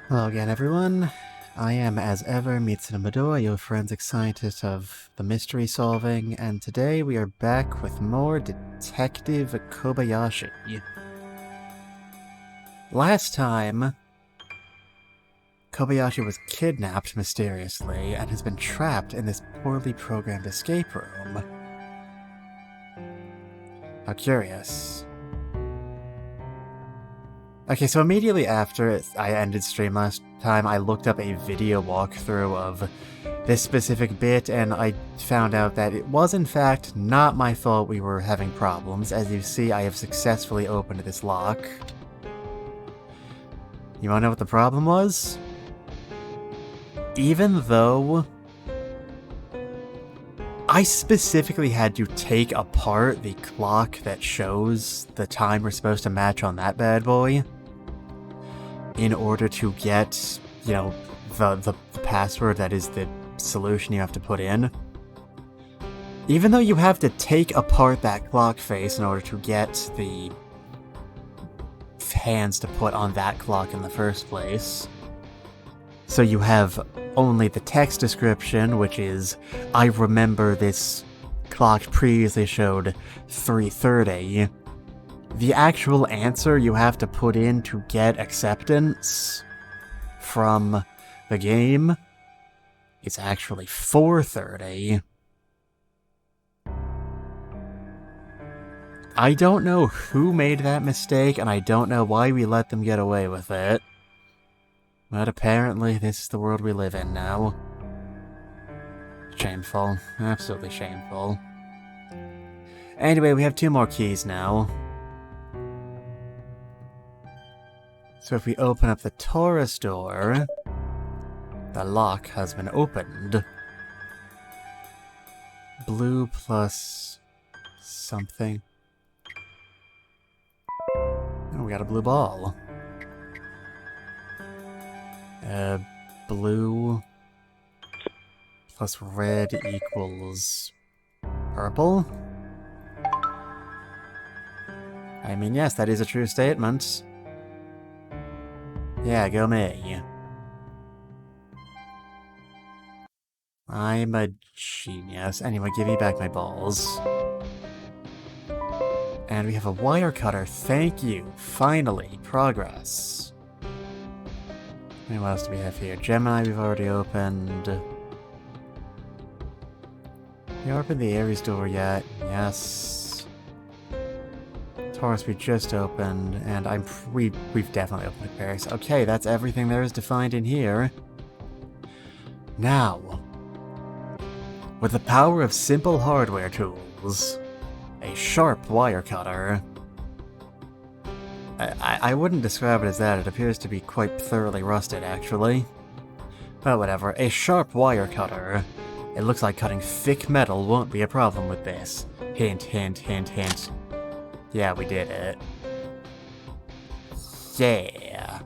Hello again, everyone. I am, as ever, Mitsuno Midori, your forensic scientist of the mystery solving, and today we are back with more Detective Kobayashi. Last time, Kobayashi was kidnapped mysteriously and has been trapped in this poorly programmed escape room. How curious. Okay, so immediately after I ended stream last time, I looked up a video walkthrough of this specific bit, and I found out that it was in fact not my fault we were having problems. As you see, I have successfully opened this lock. You wanna know what the problem was? Even though I specifically had to take apart the clock that shows the time we're supposed to match on that bad boy in order to get, you know, the password that is the solution you have to put in. Even though you have to take apart that clock face in order to get the hands to put on that clock in the first place. So you have only the text description, which is, I remember this clock previously showed 3:30. The actual answer you have to put in to get acceptance from the game is actually 4:30. I don't know who made that mistake, and I don't know why we let them get away with it. But apparently this is the world we live in now. Shameful. Absolutely shameful. Anyway, we have 2 more keys now. So if we open up the Taurus door, the lock has been opened. Blue plus something. Oh, we got a blue ball. Blue plus red equals purple? I mean, yes, that is a true statement. Yeah, go me. I'm a genius. Anyway, give me back my balls. And we have a wire cutter. Thank you. Finally. Progress. And what else do we have here? Gemini we've already opened. You opened the Aries door yet? Yes. Taurus we just opened, and we've definitely opened Aquarius. Okay, that's everything there is to find in here. Now, with the power of simple hardware tools, a sharp wire cutter. I wouldn't describe it as that, it appears to be quite thoroughly rusted, actually. But whatever, a sharp wire cutter. It looks like cutting thick metal won't be a problem with this. Hint, hint, hint, hint. Yeah, we did it. Yeah.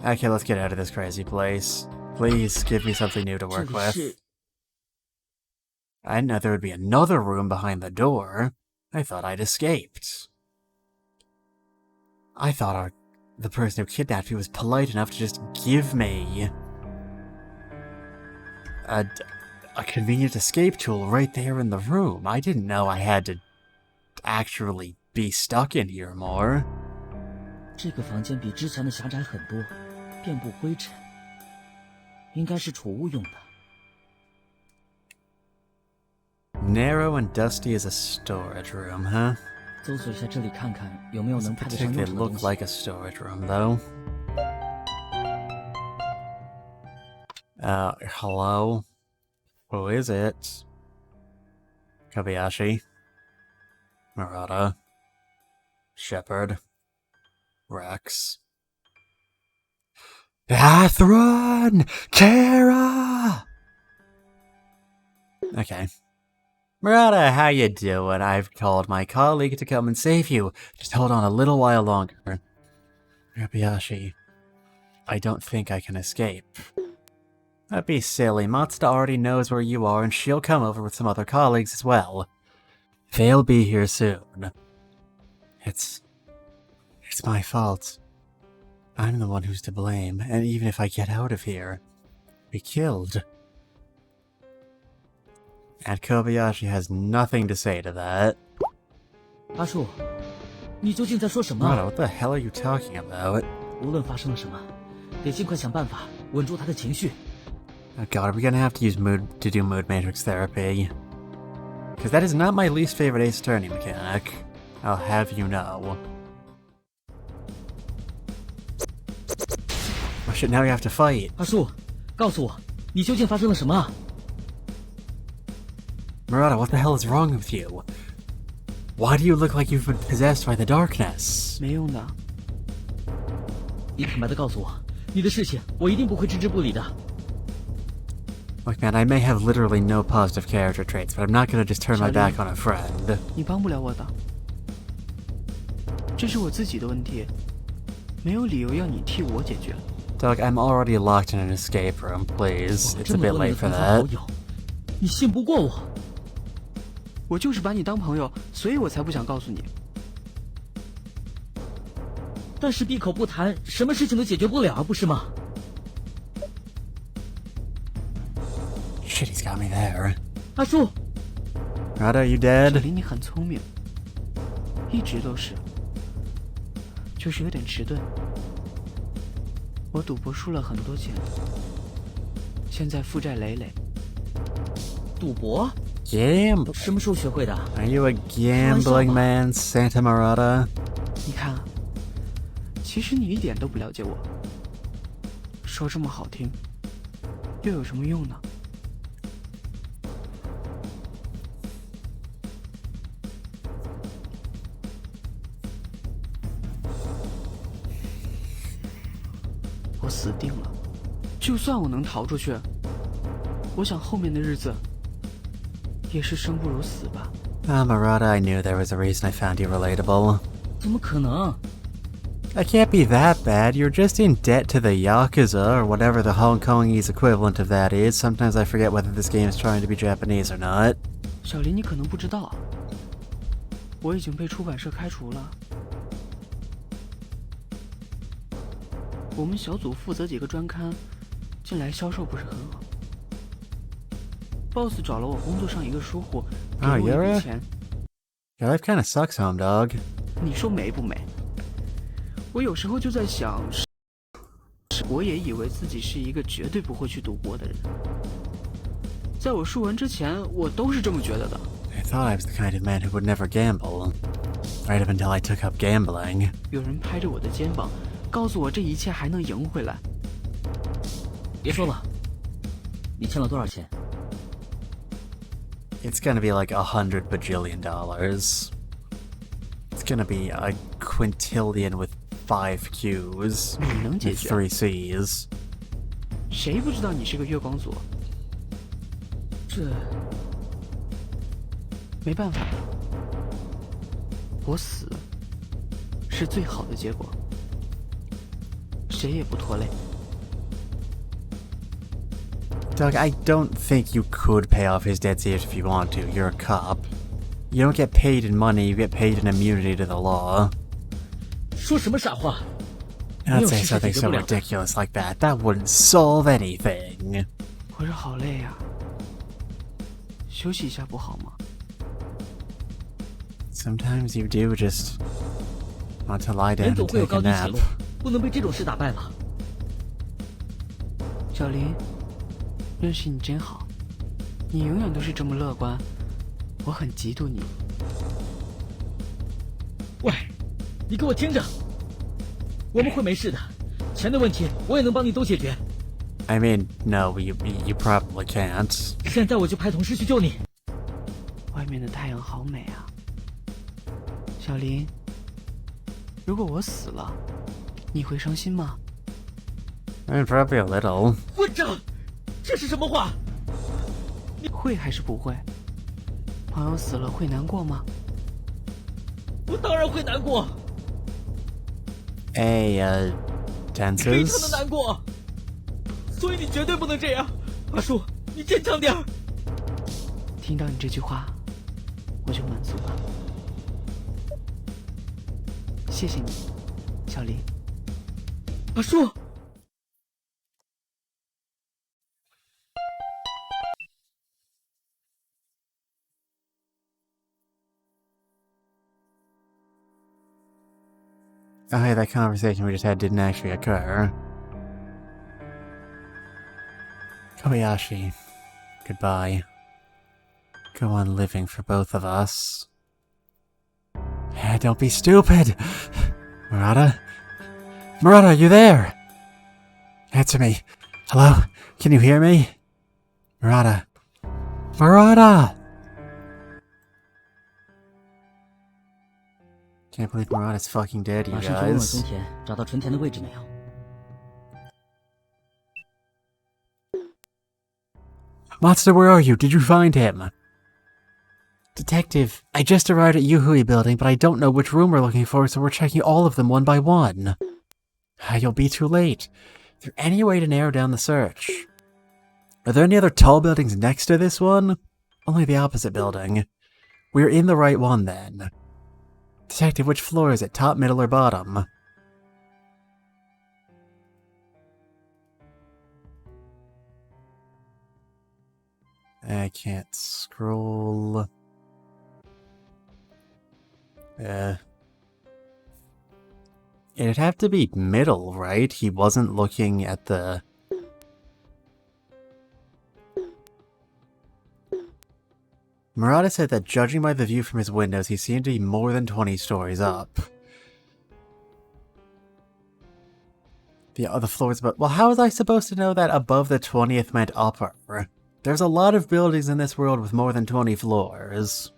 Okay, let's get out of this crazy place. Please give me something new to work with. I didn't know there would be another room behind the door. I thought I'd escaped. I thought the person who kidnapped me was polite enough to just give me a convenient escape tool right there in the room. I didn't know I had to actually be stuck in here more. 这个房间比之前的狭窄很多，遍布灰尘，应该是储物用的。 Narrow and dusty as a storage room, huh? 搜索一下这里看看有没有能派得上 Doesn't 用 particularly 场的东 look 西。 like a storage room, though. Hello? Who is it? Kobayashi? Murata? Shepard? Rex? Catherine! Kara! Okay. Murata, how you doing? I've called my colleague to come and save you. Just hold on a little while longer. Kobayashi, I don't think I can escape. That'd be silly. Matsuda already knows where you are, and she'll come over with some other colleagues as well. They'll be here soon. It's my fault. I'm the one who's to blame, and even if I get out of here, be killed. And Kobayashi has nothing to say to that. 阿树，你究竟在说什么？ Murata, what the hell are you talking about? 无论发生了什么，得尽快想办法稳住他的情绪。 Oh god, are we gonna have to use mood to do mood matrix therapy? Because that is not my least favorite Ace Attorney mechanic. I'll have you know. Oh shit, now we have to fight. 阿树，告诉我，你究竟发生了什么？ Murata, what the hell is wrong with you? Why do you look like you've been possessed by the darkness? 没用的。你坦白的告诉我，你的事情我一定不会置之不理的。 Look, man, I may have literally no positive character traits, but I'm not gonna just turn my back on a friend. 你帮不了我的，这是我自己的问题，没有理由要你替我解决。 Doug, I'm already locked in an escape room, please. It's a bit late for that. 你信不过我。 我就是把你当朋友，所以我才不想告诉你。但是闭口不谈，什么事情都解决不了，不是吗？ Shit, he's got me there. 阿树， Rada, are you 小 dead? 林，你很聪明，一直都是，就是有点迟钝。我赌博输了很多钱，现在负债累累。赌博？ Gamble. 什么时候学会的？ Are you a gambling man, Santa Murata? 你看啊，其实你一点都不了解我。说这么好听，又有什么用呢？我死定了。就算我能逃出去，我想后面的日子也是生不如死吧。 Ah, Murata, I knew there was a reason I found you relatable. 怎么可能？ I can't be that bad. You're just in debt to the Yakuza, or whatever the Hong Kongese equivalent of that is. Sometimes I forget whether this game is trying to be Japanese or not. 小林，你可能不知道，我已经被出版社开除了。我们小组负责几个专刊，近来销售不是很好。boss 找了我工作上一个疏忽，给我一笔钱。Your life kinda sucks, home dog. 你说美不美？我有时候就在想，我也以为自己是一个绝对不会去赌博的人。在我输完之前，我都是这么觉得的。I thought I was the kind of man who would never gamble. Right up until I took up gambling. 有人拍着我的肩膀，告诉我这一切还能赢回来。别说了，你欠了多少钱？ It's gonna be like $100 bajillion. It's gonna be a quintillion with 5 Qs 你能解 and 决？ 3 Cs. 谁不知道你是个月光族？这没办法，我死是最好的结果，谁也不拖累。 Doug, I don't think you could pay off his debt if you want to. You're a cop. You don't get paid in money, you get paid in immunity to the law. 说什么傻话？ Don't say something so ridiculous like that. That wouldn't solve anything. 活着好累呀，休息一下不好吗？ Sometimes you do just want to lie 人 down 总 and 会有 take a 高低起 nap. 落，不能被这种事打败了。小林，认识你真好，你永远都是这么乐观，我很嫉妒你。喂，你给我听着，我们会没事的，钱的问题我也能帮你都解决。 I mean, no, you probably can't. 现在我就派同事去救你。外面的太阳好美啊，小林。如果我死了，你会伤心吗？ I mean, probably a little. 混账！这是什么话？会还是不会？朋友死了会难过吗？我当然会难过， Hey, 非常的 tenses? 难过。所以你绝对不能这样，阿树，你坚强点儿。听到你这句话，我就满足了。谢谢你，小林。阿树。Oh, hey, that conversation we just had didn't actually occur. Kobayashi, goodbye. Go on living for both of us. Don't be stupid! Murata? Murata, are you there? Answer me. Hello? Can you hear me? Murata. Murata! Can't believe Murata's fucking dead, you 马上去问问 guys. 松田找到纯田的位置没有。Monster, where are you? Did you find him? Detective, I just arrived at Yuhui building, but I don't know which room we're looking for, so we're checking all of them one by one. You'll be too late. Is there any way to narrow down the search? Are there any other tall buildings next to this one? Only the opposite building. We're in the right one, then. Detective, which floor is it? Top, middle, or bottom? I can't scroll. It'd have to be middle, right? He wasn't looking at the... Murata said that judging by the view from his windows, he seemed to be more than 20 stories up. The other floors, but... Well, how was I supposed to know that above the 20th meant upper? There's a lot of buildings in this world with more than 20 floors.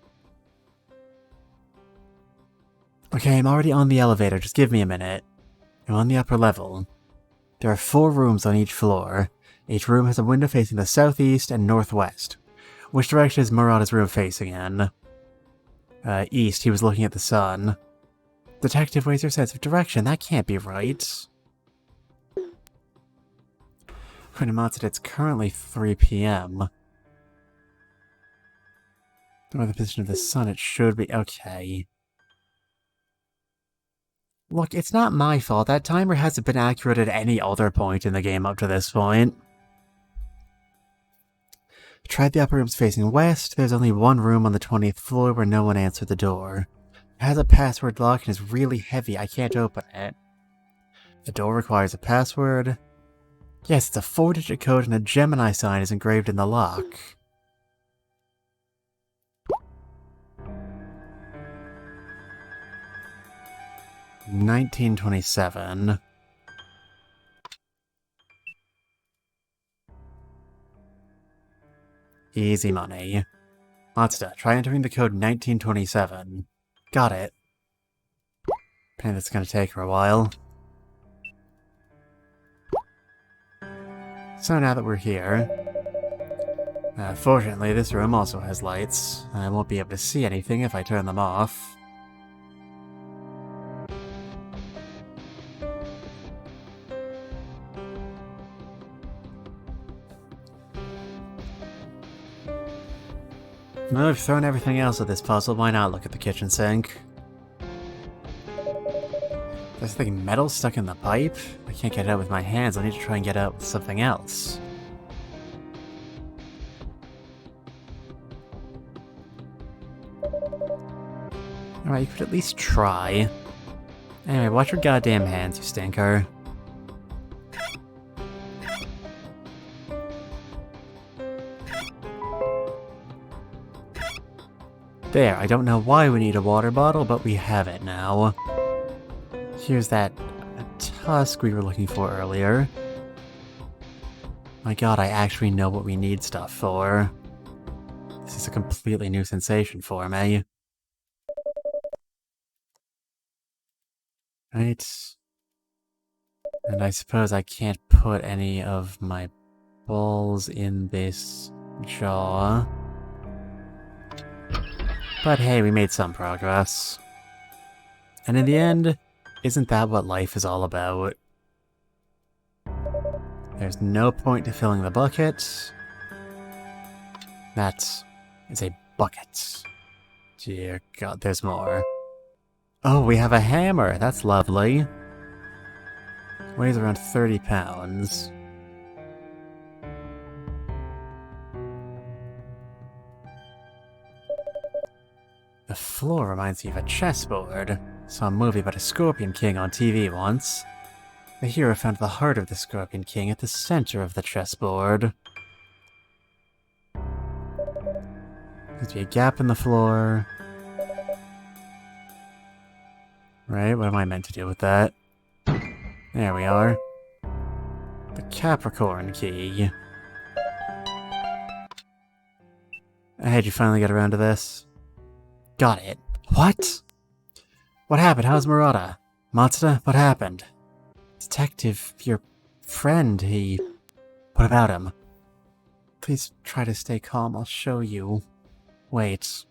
Okay, I'm already on the elevator, just give me a minute. I'm on the upper level. There are 4 rooms on each floor. Each room has a window facing the southeast and northwest. Which direction is Murata's room facing in? East, he was looking at the sun. Detective, where's your sense of direction? That can't be right. According to Matsuda, it's currently 3 p.m. Don't know the position of the sun, it should be... Okay. Look, it's not my fault. That timer hasn't been accurate at any other point in the game up to this point. Tried the upper rooms facing west. There's only one room on the 20th floor where no one answered the door. It has a password lock and is really heavy. I can't open it. The door requires a password. Yes, it's a 4-digit code and a Gemini sign is engraved in the lock. $19.27. Easy money. Matsuda, try entering the code 1927. Got it. Apparently that's gonna take her a while. So now that we're here... fortunately, this room also has lights. I won't be able to see anything if I turn them off. Well, I've thrown everything else at this puzzle, why not look at the kitchen sink? There's something metal stuck in the pipe? I can't get it out with my hands, I'll need to try and get it out with something else. Alright, you could at least try. Anyway, watch your goddamn hands, you stinker. There, I don't know why we need a water bottle, but we have it now. Here's that tusk we were looking for earlier. My god, I actually know what we need stuff for. This is a completely new sensation for me. Right. And I suppose I can't put any of my balls in this jar. But hey, we made some progress. And in the end, isn't that what life is all about? There's no point to filling the bucket. That is a bucket. Dear God, there's more. Oh, we have a hammer. That's lovely. Weighs around 30 pounds. The floor reminds me of a chessboard. Saw a movie about a Scorpion King on TV once. The hero found the heart of the Scorpion King at the center of the chessboard. There's be a gap in the floor. Right, what am I meant to do with that? There we are. The Capricorn key. How'd you finally get around to this? Got it. What? What happened? How's Murata? Matsuda, what happened? Detective, your friend, What about him? Please try to stay calm, I'll show you. Wait.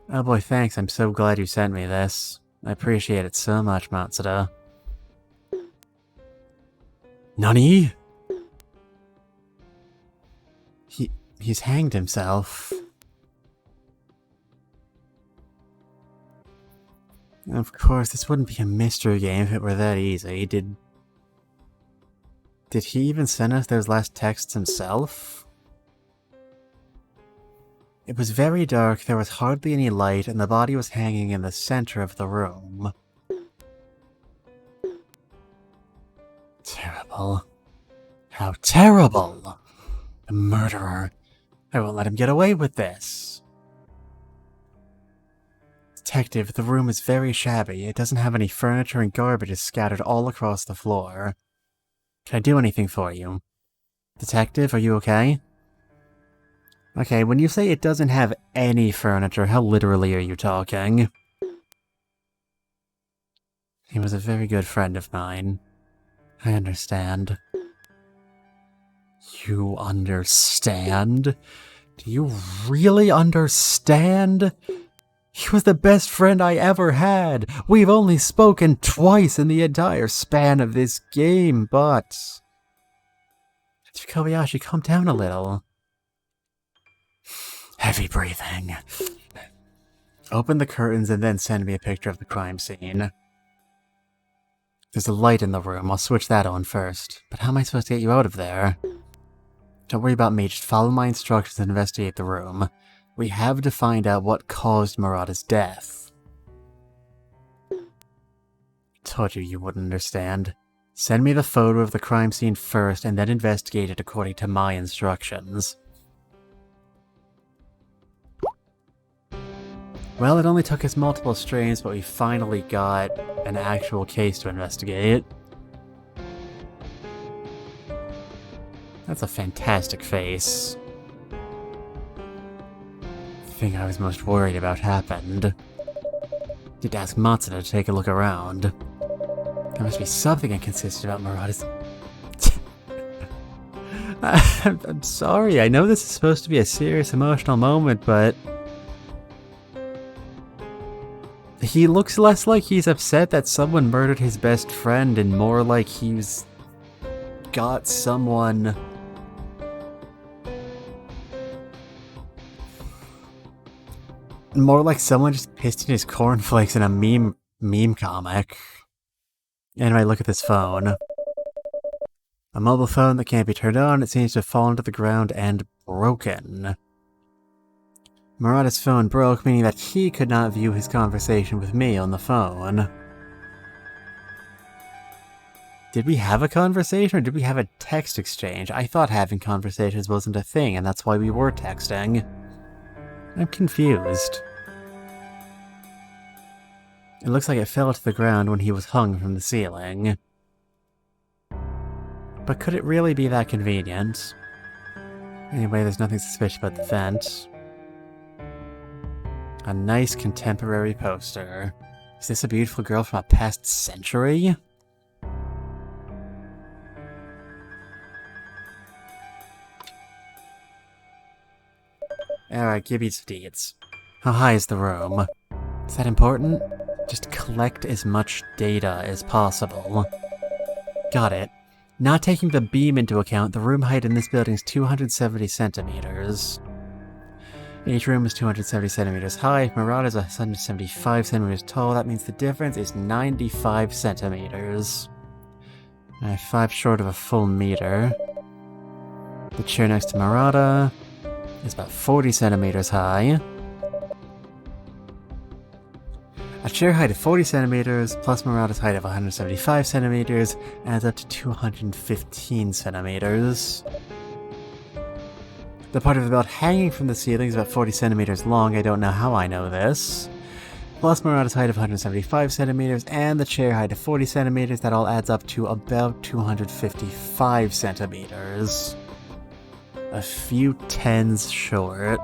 Oh boy, thanks, I'm so glad you sent me this. I appreciate it so much, Matsuda. Nani? He's hanged himself. Of course, this wouldn't be a mystery game if it were that easy. Did he even send us those last texts himself? It was very dark, there was hardly any light, and the body was hanging in the center of the room. Terrible. How terrible! A murderer. I won't let him get away with this. Detective, the room is very shabby. It doesn't have any furniture and garbage is scattered all across the floor. Can I do anything for you? Detective, are you okay? Okay, when you say it doesn't have any furniture, how literally are you talking? He was a very good friend of mine. I understand. You understand? Do you really understand? He was the best friend I ever had. We've only spoken twice in the entire span of this game, but... Kobayashi, calm down a little. Heavy breathing. Open the curtains and then send me a picture of the crime scene. There's a light in the room. I'll switch that on first. But how am I supposed to get you out of there? Don't worry about me. Just follow my instructions and investigate the room. We have to find out what caused Murata's death. Told you you wouldn't understand. Send me the photo of the crime scene first and then investigate it according to my instructions. Well, it only took us multiple strains, but we finally got an actual case to investigate. That's a fantastic face. The thing I was most worried about happened. Did ask Matsuda to take a look around. There must be something inconsistent about Murata's... I'm sorry, I know this is supposed to be a serious emotional moment, but... He looks less like he's upset that someone murdered his best friend and more like he's got someone... More like someone just pissed in his cornflakes in a meme comic. Anyway, look at this phone. A mobile phone that can't be turned on, it seems to have fallen to the ground and broken. Murata's phone broke, meaning that he could not view his conversation with me on the phone. Did we have a conversation, or did we have a text exchange? I thought having conversations wasn't a thing, and that's why we were texting. I'm confused. It looks like it fell to the ground when he was hung from the ceiling. But could it really be that convenient? Anyway, there's nothing suspicious about the vent. A nice contemporary poster. Is this a beautiful girl from a past century? Alright, give me some deeds. How high is the room? Is that important? Just collect as much data as possible. Got it. Not taking the beam into account, the room height in this building is 270 centimeters. Each room is 270 centimeters high. If Murata is 175 centimeters tall, that means the difference is 95 centimeters. 5 short of a full meter. The chair next to Murata is about 40 centimeters high. A chair height of 40 centimeters plus Murata's height of 175 centimeters adds up to 215 centimeters. The part of the belt hanging from the ceiling is about 40 centimeters long. I don't know how I know this. Plus Murata's height of 175 centimeters and the chair height of 40 centimeters, that all adds up to about 255 centimeters. A few tens short.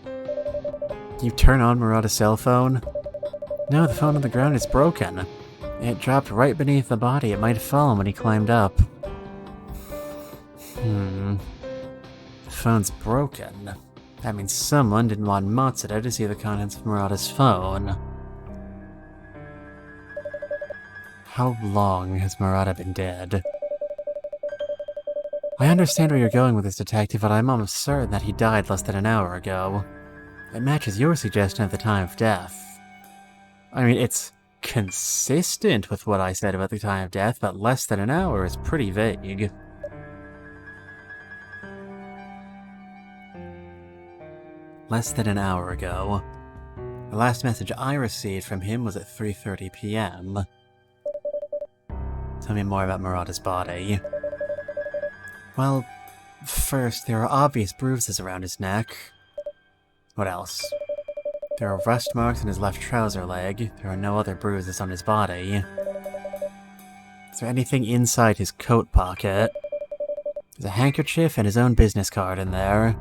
Can you turn on Murata's cell phone? No, the phone on the ground is broken. It dropped right beneath the body. It might have fallen when he climbed up. The phone's broken. That means someone didn't want Matsuda to see the contents of Murata's phone. How long has Murata been dead? I understand where you're going with this, detective, but I'm almost certain that he died less than an hour ago. It matches your suggestion of the time of death. I mean, it's consistent with what I said about the time of death, but less than an hour is pretty vague. Less than an hour ago. The last message I received from him was at 3:30 p.m. Tell me more about Murata's body. Well, first, there are obvious bruises around his neck. What else? There are rust marks on his left trouser leg. There are no other bruises on his body. Is there anything inside his coat pocket? There's a handkerchief and his own business card in there.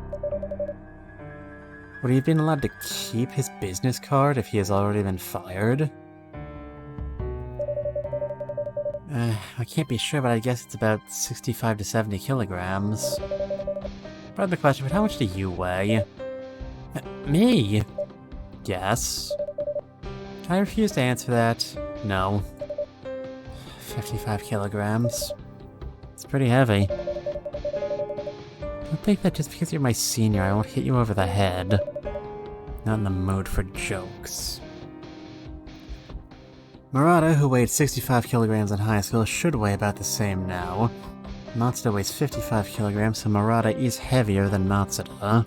Would he have been allowed to keep his business card if he has already been fired? I can't be sure, but I guess it's about 65 to 70 kilograms. Pardon the question, but how much do you weigh? Me? Yes. Can I refuse to answer that? No. 55 kilograms. It's pretty heavy. Don't think that just because you're my senior, I won't hit you over the head. Not in the mood for jokes. Murata, who weighed 65 kilograms in high school, should weigh about the same now. Matsuda weighs 55 kilograms, so Murata is heavier than Matsuda.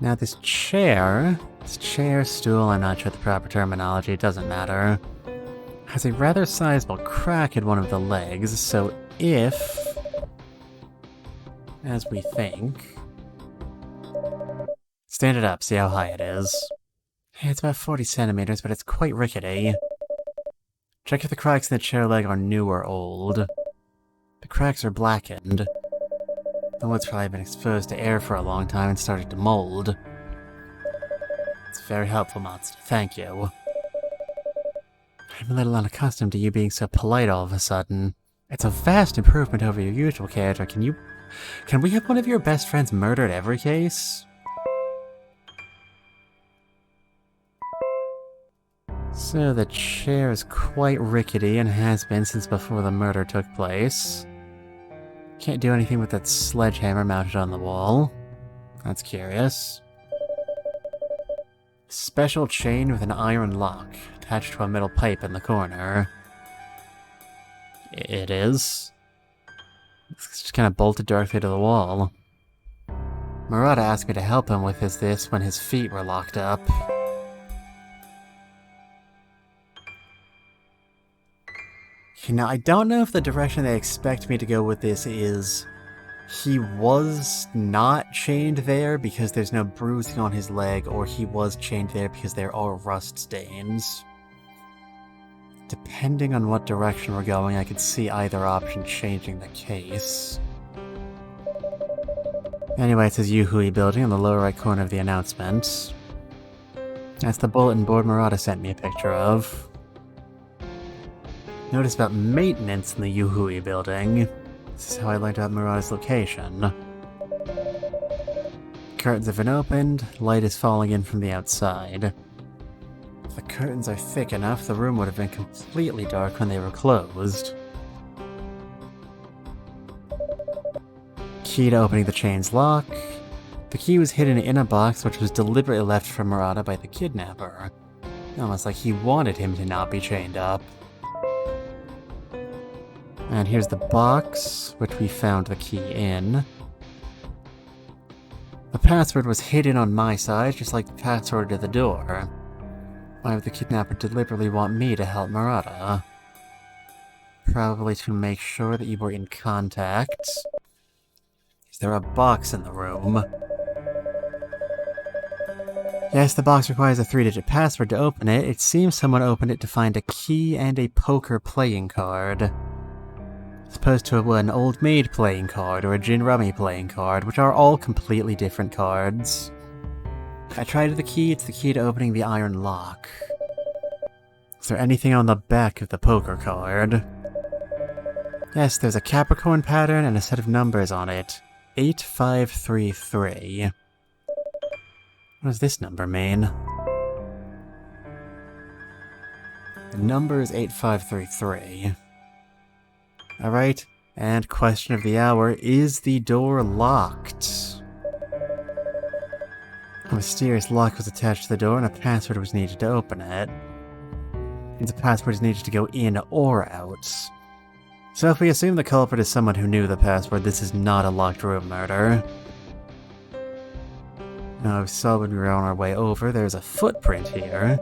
Now this chair, stool, I'm not sure the proper terminology, it doesn't matter, has a rather sizable crack in one of the legs, so if, as we think... Stand it up, see how high it is. It's about 40 centimeters, but it's quite rickety. Check if the cracks in the chair leg are new or old. The cracks are blackened. The wood's probably been exposed to air for a long time and started to mold. It's very helpful, Matsuda. Thank you. I'm a little unaccustomed to you being so polite all of a sudden. It's a vast improvement over your usual character. Can we have one of your best friends murdered every case? So the chair is quite rickety and has been since before the murder took place. Can't do anything with that sledgehammer mounted on the wall. That's curious. Special chain with an iron lock attached to a metal pipe in the corner. It is. It's just kind of bolted directly to the wall. Murata asked me to help him with this when his feet were locked up. Now, I don't know if the direction they expect me to go with this is he was not chained there because there's no bruising on his leg, or he was chained there because there are rust stains. Depending on what direction we're going, I could see either option changing the case. Anyway, it says Yuhui Building in the lower right corner of the announcement. That's the bulletin board Murata sent me a picture of. Notice about maintenance in the Yuhui Building. This is how I learned about Murata's location. Curtains have been opened, light is falling in from the outside. If the curtains are thick enough, the room would have been completely dark when they were closed. Key to opening the chain's lock. The key was hidden in a box which was deliberately left for Murata by the kidnapper. Almost like he wanted him to not be chained up. And here's the box, which we found the key in. The password was hidden on my side, just like the password to the door. Why would the kidnapper deliberately want me to help Murata? Probably to make sure that you were in contact. Is there a box in the room? Yes, the box requires a 3-digit password to open it. It seems someone opened it to find a key and a poker playing card. As opposed to an old maid playing card or a gin rummy playing card, which are all completely different cards. I tried the key, it's the key to opening the iron lock. Is there anything on the back of the poker card? Yes, there's a Capricorn pattern and a set of numbers on it. 8533. What does this number mean? The number is 8533. Alright, and question of the hour, is the door locked? A mysterious lock was attached to the door and a password was needed to open it. And the password is needed to go in or out. So if we assume the culprit is someone who knew the password, this is not a locked room murder. Now, we saw when we were on our way over, there's a footprint here.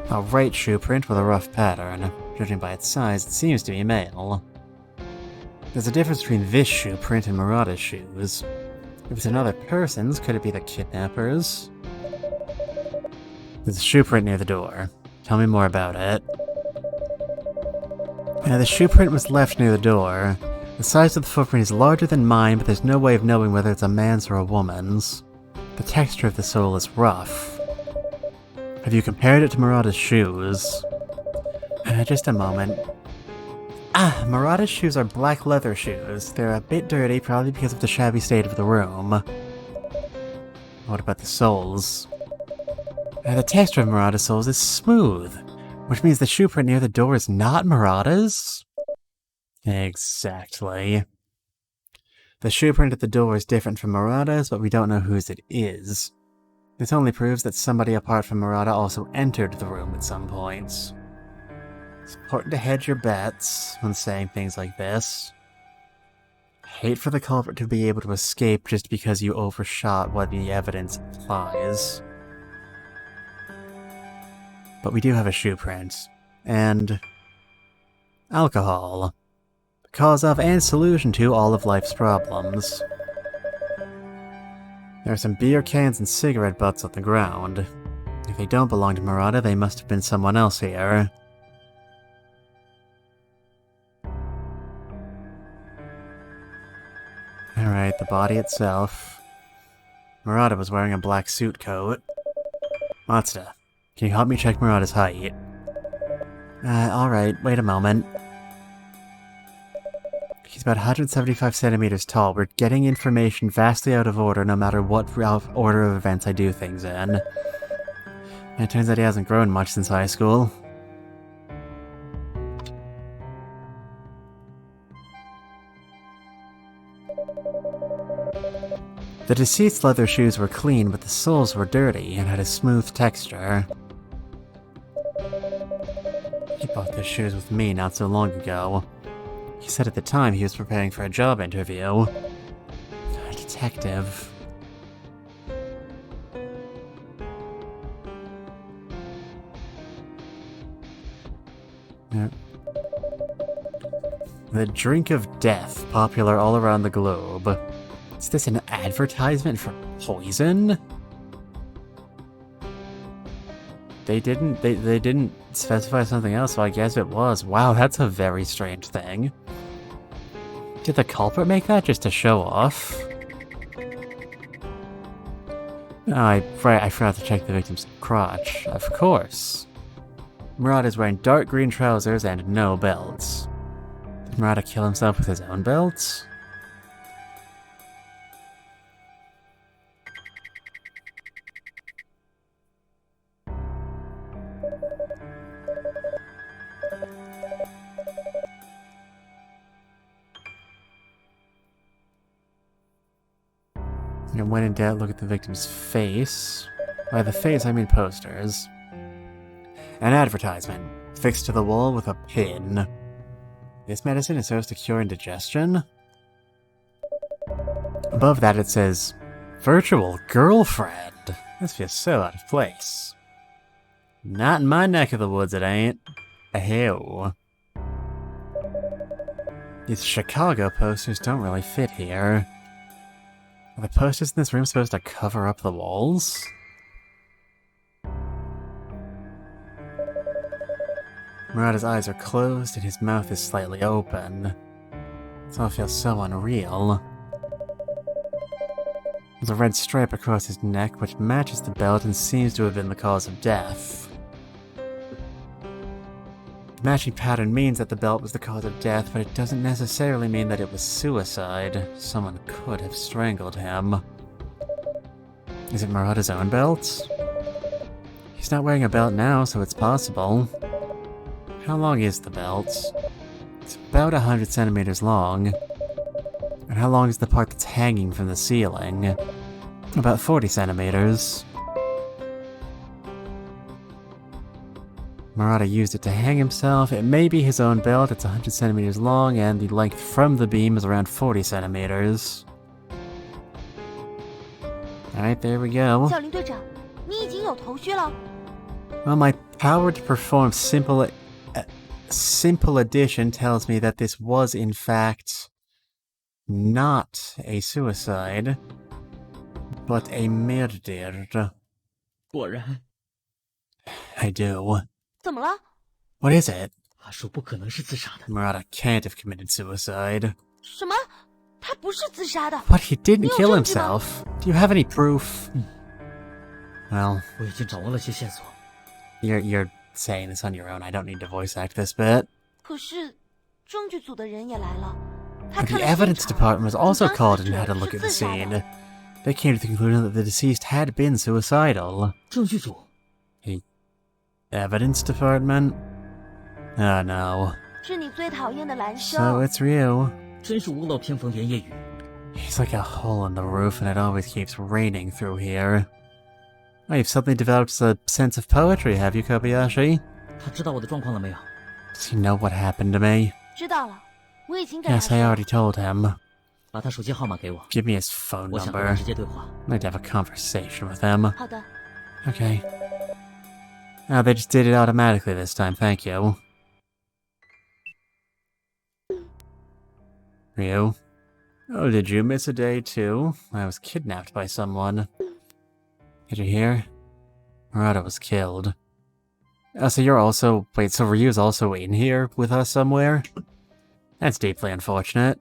A right shoe print with a rough pattern. Judging by its size, it seems to be male. There's a difference between this shoe print and Murata's shoes. If it's another person's, could it be the kidnapper's? There's a shoe print near the door. Tell me more about it. The shoe print was left near the door. The size of the footprint is larger than mine, but there's no way of knowing whether it's a man's or a woman's. The texture of the sole is rough. Have you compared it to Murata's shoes? Just a moment. Murata's shoes are black leather shoes. They're a bit dirty, probably because of the shabby state of the room. What about the soles? The texture of Murata's soles is smooth, which means the shoe print near the door is not Murata's? Exactly. The shoe print at the door is different from Murata's, but we don't know whose it is. This only proves that somebody apart from Murata also entered the room at some point. It's important to hedge your bets when saying things like this. Hate for the culprit to be able to escape just because you overshot what the evidence implies. But we do have a shoe print. And alcohol. The cause of and solution to all of life's problems. There are some beer cans and cigarette butts on the ground. If they don't belong to Murata, they must have been someone else here. Alright, the body itself. Murata was wearing a black suit coat. Matsuda, can you help me check Murata's height? Alright, wait a moment. He's about 175 centimeters tall. We're getting information vastly out of order no matter what order of events I do things in. And it turns out he hasn't grown much since high school. The deceased's leather shoes were clean, but the soles were dirty and had a smooth texture. He bought those shoes with me not so long ago. He said at the time he was preparing for a job interview. A detective. The drink of death, popular all around the globe. Is this an advertisement for poison? They didn't specify something else, so I guess it was. Wow, that's a very strange thing. Did the culprit make that just to show off? Oh, I forgot to check the victim's crotch. Of course. Murata is wearing dark green trousers and no belts. Did Murata kill himself with his own belts? And when in doubt, look at the victim's face. By the face, I mean posters. An advertisement, fixed to the wall with a pin. This medicine is supposed to cure indigestion? Above that it says, Virtual Girlfriend. This feels so out of place. Not in my neck of the woods, it ain't. Ew. These Chicago posters don't really fit here. Are the posters in this room supposed to cover up the walls? Murata's eyes are closed and his mouth is slightly open. This all feels so unreal. There's a red stripe across his neck which matches the belt and seems to have been the cause of death. The matching pattern means that the belt was the cause of death, but it doesn't necessarily mean that it was suicide. Someone could have strangled him. Is it Murata's own belt? He's not wearing a belt now, so it's possible. How long is the belt? It's about 100 centimeters long. And how long is the part that's hanging from the ceiling? About 40 centimeters. Murata used it to hang himself. It may be his own belt. It's 100 centimeters long, and the length from the beam is around 40 centimeters. Alright, there we go. 小林队长，你已经有头绪了。 Well, my power to perform simple addition tells me that this was, in fact, not a suicide, but a murder. 果然， I do. 怎么了？ What is it? 阿树不可能是自杀的。 Murata can't have committed suicide. 什么？他不是自杀的。 But he didn't 你有 kill 证据吗？ himself. Do you have any proof? Well, 我已经掌握了些线索。 you're saying this on your own. I don't need to voice act this bit. 可是，证据组的人也来了。他 But 看 the 了现 evidence 场， department was 主 also 张 called 死 and had a 者 look 是 at the 自杀 scene. 的。 They came to the conclusion that the deceased had been suicidal. 证据组， The evidence department? Oh no. 是你最讨厌的蓝 So 生。 it's Ryu. 真是屋漏偏逢连夜雨。 He's like a hole in the roof and it always keeps raining through here. Oh, you've suddenly developed a sense of poetry, have you, Kobayashi? 他知道我的状况了没有？ Does he know what happened to me? 知道了，我已经给他 Yes, 说 I 了。 already told him. 把他手机号码给我， Give me his phone 我想和他 number. 直接对话。 I'd like to have a conversation with him. 好的， Okay. Oh, they just did it automatically this time, thank you. Ryu? Oh, did you miss a day too? I was kidnapped by someone. Did you hear? Murata was killed. So you're also... Wait, so Ryu's also in here with us somewhere? That's deeply unfortunate.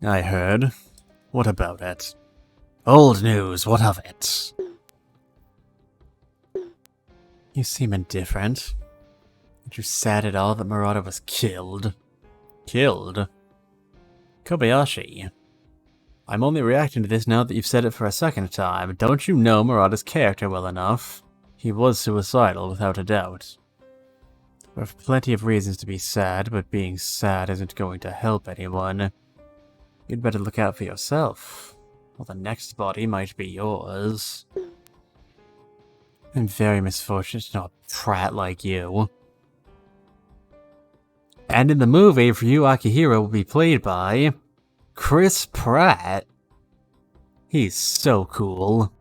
I heard. What about it? Old news, what of it? You seem indifferent. Aren't you sad at all that Murata was killed? Killed? Kobayashi. I'm only reacting to this now that you've said it for a second time. Don't you know Murata's character well enough? He was suicidal, without a doubt. There are plenty of reasons to be sad, but being sad isn't going to help anyone. You'd better look out for yourself. Well, the next body might be yours. I'm very misfortunate to know a prat like you. And in the movie, Ryu Akihiro will be played by Chris Pratt. He's so cool.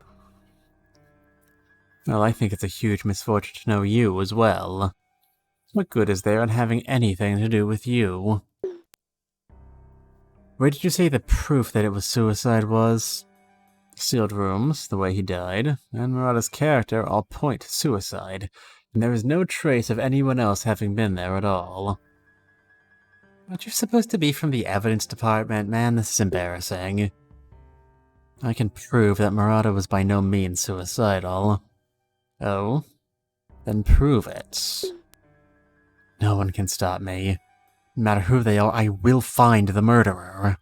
Well, I think it's a huge misfortune to know you as well. What good is there in having anything to do with you? Where did you say the proof that it was suicide was? Sealed rooms, the way he died, and Murata's character all point to suicide, and there is no trace of anyone else having been there at all. Aren't you supposed to be from the evidence department? Man, this is embarrassing. I can prove that Murata was by no means suicidal. Oh? Then prove it. No one can stop me. No matter who they are, I will find the murderer.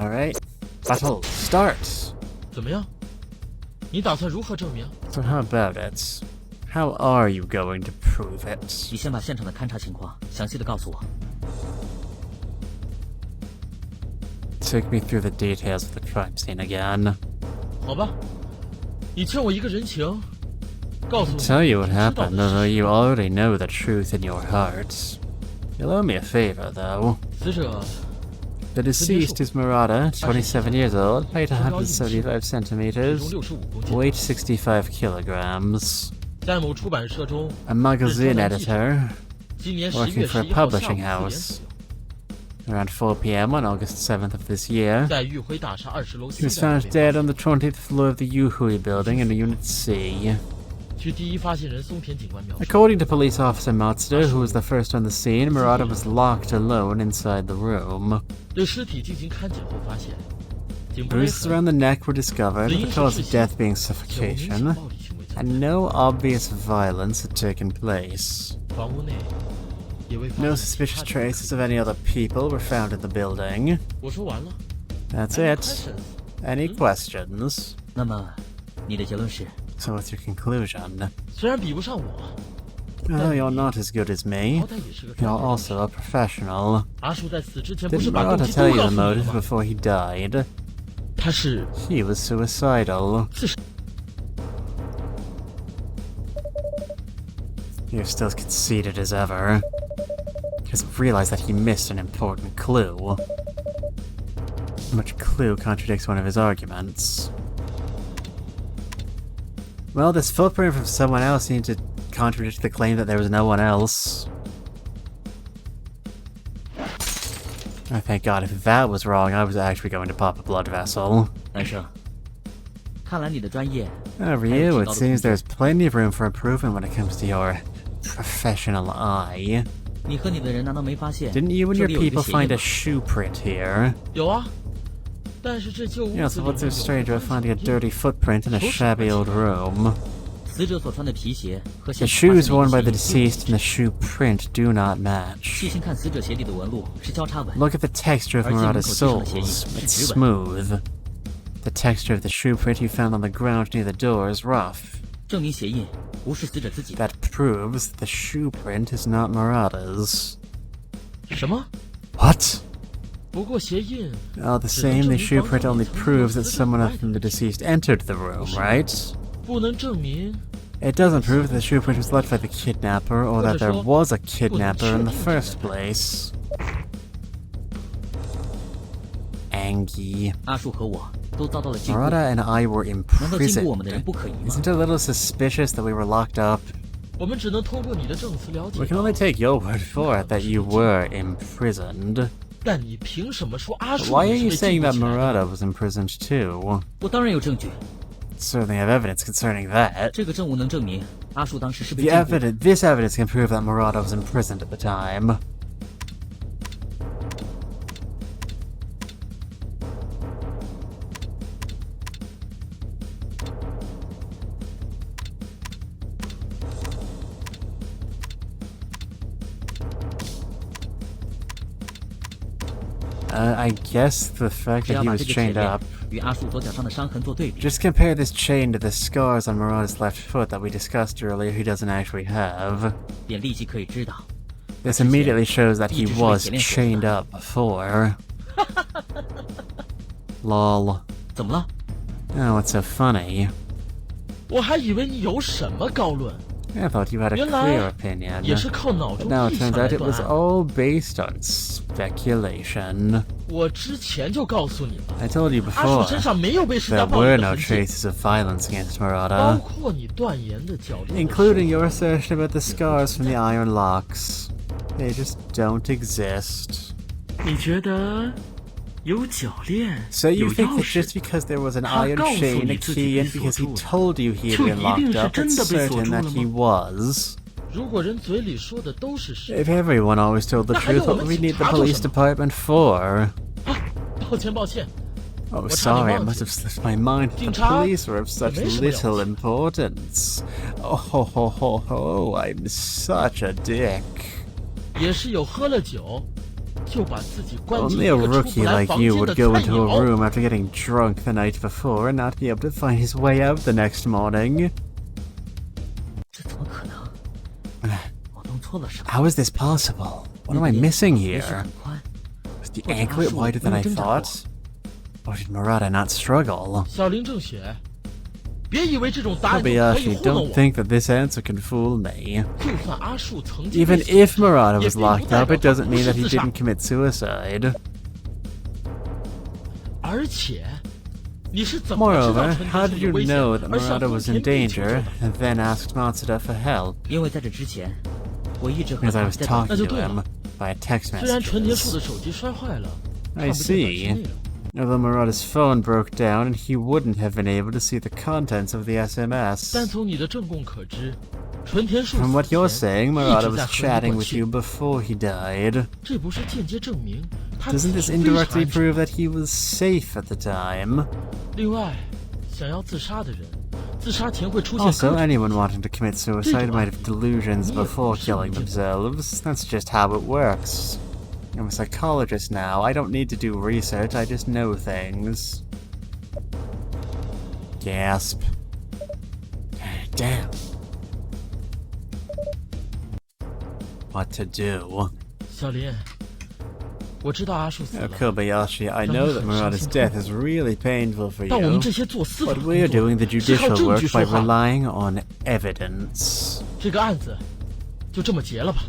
Alright, battle starts. 怎么样？你打算如何证明？ So how about it? How are you going to prove it? 你先把现场的勘察情况详细的告诉我。 Take me through the details of the crime scene again. 好吧，你欠我一个人情，告诉我。 Tell you what 你知道 happened, 的 although 事 you already know the truth in your heart. You'll owe me a favor, though. 死者 The deceased is Murata, 27 years old, height 175 体重 centimeters, 65公斤， weight 65 kilograms. 在某出版社中 A magazine 日专栏 editor 今年 working 11月 for a 11号下午 publishing 4点 house. 左右， Around 4 p.m. on August 7th of this year, 在玉辉大厦20楼 he 西 was 站 found 被 dead on the 20th floor of the Yuhui building in Unit C. 据第一发现人松田警官描述， According to police officer Matsuda, who was the first on the scene, Murata was locked alone inside the room. 对尸体进行勘检后发现，颈部勒 Bruises 痕 around the neck were discovered, 死 with 因 the 是 cause 窒 of 息， death being 有明显 suffocation, 暴力行为存在， and no obvious violence had taken place. 房屋内也未发 No 现其 suspicious 他人 traces of any other people were found in the building. 我说完了。 That's Any it. questions? Any questions? 那么，你的结论是？ So what's your conclusion? 虽然比不上我， Oh, you're not as good as me. 好歹也是个 You're 专业人士 also a professional. 阿树在死之前不是 Didn't 把动 Murata 机 tell 都 you 告 the 诉你了 motive 吗？ before he died? 他是 He was suicidal. 自杀。 You're still as conceited as ever. He doesn't realize that he missed an important clue. Which clue contradicts one of his arguments? Well, this footprint from someone else seemed to contradict the claim that there was no one else. Oh, thank God, if that was wrong, I was actually going to pop a blood vessel. 男生，看来你的专业 Over you, it seems there's plenty of room for improvement when it comes to your professional eye. 你和你的人难道没发现 Didn't you and 这 your 里有一个 people 鞋 find 印 a 吗？ shoe print here? 有啊，但是这旧屋 Yes, 子里 what's 面 so 有 strange about finding a dirty footprint in a shabby old room? 死者所穿的皮鞋和 The 现场发 shoes 现的 worn by the 鞋印 deceased and the shoe print do not 细 match. 心看死者鞋底的纹路是交叉纹， Look at the texture of 而进门 Murata's 口地上的鞋印 soles. 是 It's 直纹， smooth. The texture of the shoe print you found on the ground near the door is rough. 证明鞋印不是死者自己的。 That proves the shoe print is not Murata's. 什么？ What? 不过鞋印 Oh, the same, the shoe print only proves that someone other than the deceased entered the room, right? 不能证明 It doesn't prove that the shoe print was left by the kidnapper or that there was a kidnapper in the first place. Angie. 阿树和我都遭到了禁锢， Murata and I were 难道禁锢我们的人 imprisoned. 不可疑吗？ Isn't it a little suspicious that we were locked up? 我们只能通过你的证词了解 We can only take your word for it that you were imprisoned. 但你凭什么说阿 But 树 why 也 are 是 you 被 saying 禁锢 that 起来的？ Murata was imprisoned too? 我当然有证据， Certainly have evidence concerning that. 这个证物能证明阿树当时是被 The 禁锢的。 this evidence can prove that Murata was imprisoned at the time. I guess the fact 只 that 要 he 把 was 这个铁 chained 链 up. 与阿树左脚上的伤痕做对比， Just compare this chain to the scars on Murata's left foot that we discussed earlier he doesn't actually have. 便立即可以知道， This immediately shows that he was chained up before. Lol. 怎么了？ Oh, what's so funny? 我还以为你有什么高论， I thought you had a 原 clear 来 opinion. 也是靠脑 But 中 now 臆 it 想 turns 来 out it 断 was 案。 all based on speculation. 我之前就告诉你了， I told you 阿树 before, 身上没有被施加 there 暴力 were 的 no 痕迹， traces of violence against 包 Murata, 括你断言的脚链的 including your assertion about the scars from the iron locks. They just don't exist. 你觉得有脚链， So you 有 think 钥 that 匙 just，because there was an 他 iron 告诉 chain, 你 a 自己 key, 被 and 锁 because he 住了， told you he had 就 been 一定 locked 是 up, 真 it's 的被锁 certain 住 that 了 he 吗？ was. 如果人嘴里说的都是实 If everyone always told the 那还要 truth, 我 what 们 would we 警 need the 察做 police 什么？ department for? 抱歉， Oh, 我差点 sorry, it 忘 must 记 have slipped my mind that the 警察 police were of such 没什么了不起。 little importance. Oh, ho, ho, ho, ho, I'm such a dick. 也是有喝了酒，就把自己关进 Only 一 a 个出 rookie 不来 like 房 you 间 would 的 go 菜 into a 鸟。 room after getting drunk the night before and not be able to find his way out the next morning. 这怎么可能？我弄错了什么？ How is this possible? What am I missing 也许 here? 很宽， Was the anklet wider than I thought? Or did Murata not struggle? 小林正雪，别以为这种答案就可以 Kobayashi, 糊弄 don't 我。 think that this answer can fool me. 就算阿树曾经 Even 被死 if Murata 也 was 并不 locked 代 up, 表 it 他 doesn't 不 mean 是 that he 自杀。 didn't commit suicide. 而且，你是怎么知道 Moreover, 春 how 天 did 树 you 有危险 know that 而向 Murata 丰 was in 田地求救 danger 的？ and then asked Matsuda for help? 因为在这之前，我一直和 Because I 他 was 在等 talking 那就 to 对了。 him by text 虽然纯田树 messages. 的手机摔坏了， I 看不见短信 see. 内容， Although Murata's phone broke down and he wouldn't have been able to see the contents of the 但 SMS. 从你的证供可知，纯田树 From 死 what 前 you're saying, 一 Murata 直 was 在和你 chatting 短 with 信 you before he died. 这不是间接证明他 Doesn't 此 this 时非常 indirectly 安全 prove that he was safe at the time? 另外，想要自杀的人，自杀前会出现各 Also, 种 anyone wanting to commit suicide might have delusions before killing themselves. That's just how it works. I'm a psychologist now. I don't need to do research, I just know things. Gasp. Damn. What to do? 小林，我知道阿树死 Oh, 了， Kobayashi, I know that Murata's death is really painful for 但我们 you, 这些做司法 but 工 we're 作 doing the 是靠 judicial 证 work 据 by 说话。 relying on evidence. 这个案子就这么结了吧。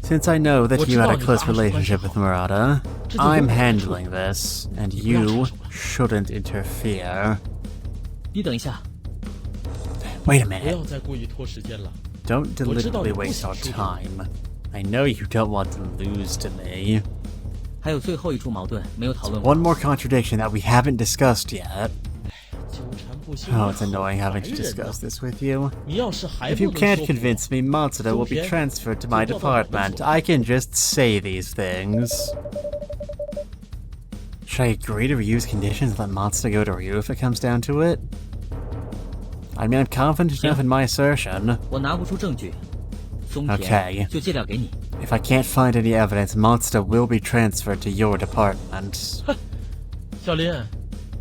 Since I know that you had a close 我知道你和阿树关系 relationship 好。 with Murata, 这就 I'm 跟我来说。 handling this, and 你不要 you 插手吧。 shouldn't interfere. 你等一下， Wait a 不 minute. 要再故意拖时间了。 Don't 我知道 deliberately 你不 waste 想 our 输给我。 time. I know you don't want to lose to me. 还有最后一处矛盾没有讨论过。 One more contradiction that we haven't discussed yet. 纠缠不休。 Oh, it's annoying having to 烦人呐 discuss this with you. 你要是还 If 不 you 能 can't 说服我 convince me, Matsuda will be transferred to my department. I can just say these things. Should I agree to Ryu's conditions and let Matsuda go to Ryu if it comes down to it? I mean, I'm confident enough in my assertion. 我拿不出证据，松 Okay. 田就借调给你。 If I can't find any evidence, Matsuda will be transferred to your department. 小林，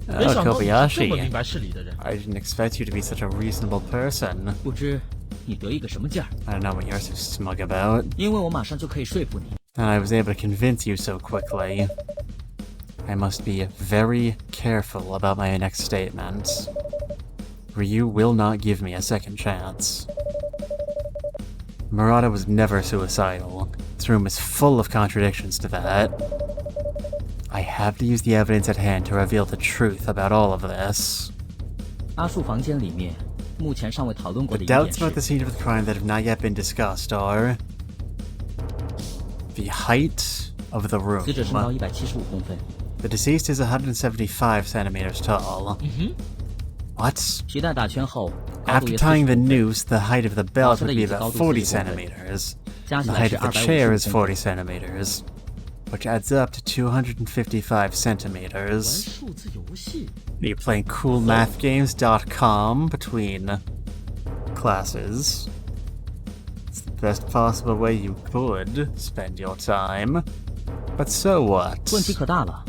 没 Oh, 想到你是这么 Kobayashi. 明白事理的人。 I didn't expect you to be such a reasonable person. 不知你得意个什么劲儿？ I don't know what you're so smug about. 因为我马上就可以说服你。 And I was able to convince you so quickly. I must be very careful about my next statement. Ryu will not give me a second chance. Murata was never suicidal. This room is full of contradictions to that. I have to use the evidence at hand to reveal the truth about all of this. 阿树房间里面，目前尚未讨论过 The 的一点 doubts about the 是， scene of the crime that have not yet been discussed are the height of the 死者身高 room. 175公分， The deceased is 175 centimeters tall. What? 皮带打圈后，高度 After 约 tying 40 the 公分， noose, the height of the belt would be Matsuda about 椅子高度 40 40公分。 centimeters. 加起 The 来 height 是 of the chair 255 is 公 40 分。 centimeters, which adds up to 255玩 centimeters. 数字游戏， Are you playing coolmathgames.com between classes? It's the best possible way you could spend your time. But so what? 问题可大了。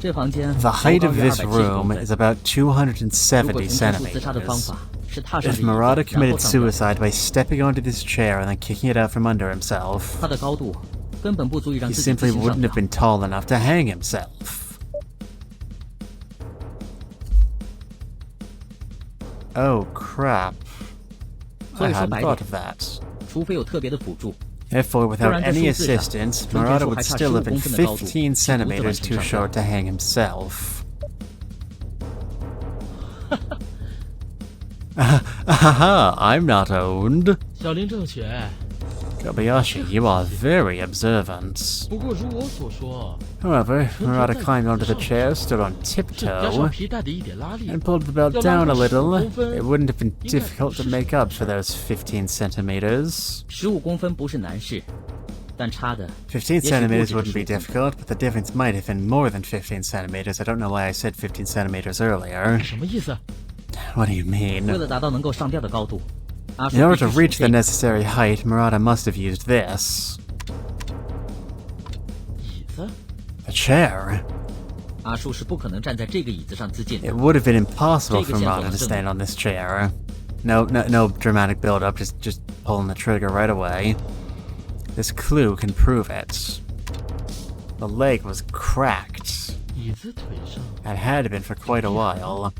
这房间 The 高 height 高 of 约 this 270公 room 分 is。about 如果 270从田树自杀的方 centimeters. 法是踏上 If 这椅子， Murata 然后 committed 上吊， suicide by stepping onto this chair and then kicking it out from under himself, 他的高度根本不足以让 he 自己自 simply 行上 wouldn't 吊 have。been tall enough to hang himself. Oh crap. 所 I 以说 hadn't 白 thought 点 of that. 除非有特别的辅助， Therefore, without Durante any su zisha, assistance, Chun Murata Tensu would hai cha still have been 15 公分的高度， 15 centimeters too 几乎就完成上吊。 short to hang himself. Haha, I'm not owned. 小林正雪。 Kobayashi, you are very observant. 不过如我所说， However, Murata climbed onto the chair, stood on 是加上 tiptoe, 皮带的一点拉力 and，pulled the belt down a little. It wouldn't have been difficult to make up for those 15 centimeters. 15公分不是难事，但差的 15 也许不 centimeters 止 wouldn't be 15公分 difficult, but the difference might have been more than 15 centimeters. I don't know why I said 15 centimeters earlier. 什么意思？ What do you 为 mean? 了达到能够上吊的高度，阿树 In order 必须 to 使 reach the 这个 necessary height, Murata must have used this. 椅子？子？ The chair. 阿树是不可能站在这个椅子上自尽的。 It would have been impossible Take for a Murata to sample. stand on this chair. No dramatic build-up, just pulling the trigger right away. This clue can prove it. The leg was cracked. 椅子腿上 It had been for quite a while.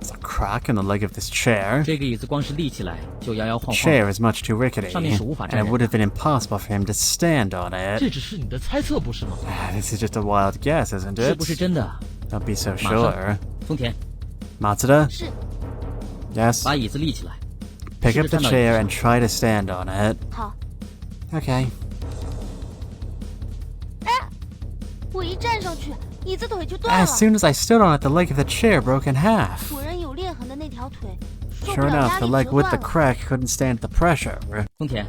There's a crack in the leg of this chair. 这个椅子光是立起来就摇摇 The 晃晃。 chair is much too rickety, 上面是无法站 and 人 it would have been impossible for him to stand on 这 it. 只是你的猜测不是吗？ This is just a wild guess, isn't 是不是 it? 真的？ Don't be so 马上 sure. 丰田， Matsuda? 是 Yes? 把椅子立起来。 Pick up the 试着站到椅子 chair 上 and try to stand on it. 好。 Okay. 我一站上去，椅子腿就断了。 As soon as I stood on it, the leg of the chair broke in half. 主人有裂痕的那条腿，受不 Sure 了 enough, 压 the 力 leg 折 with 断 the 了。 crack couldn't stand the pressure. 丰田，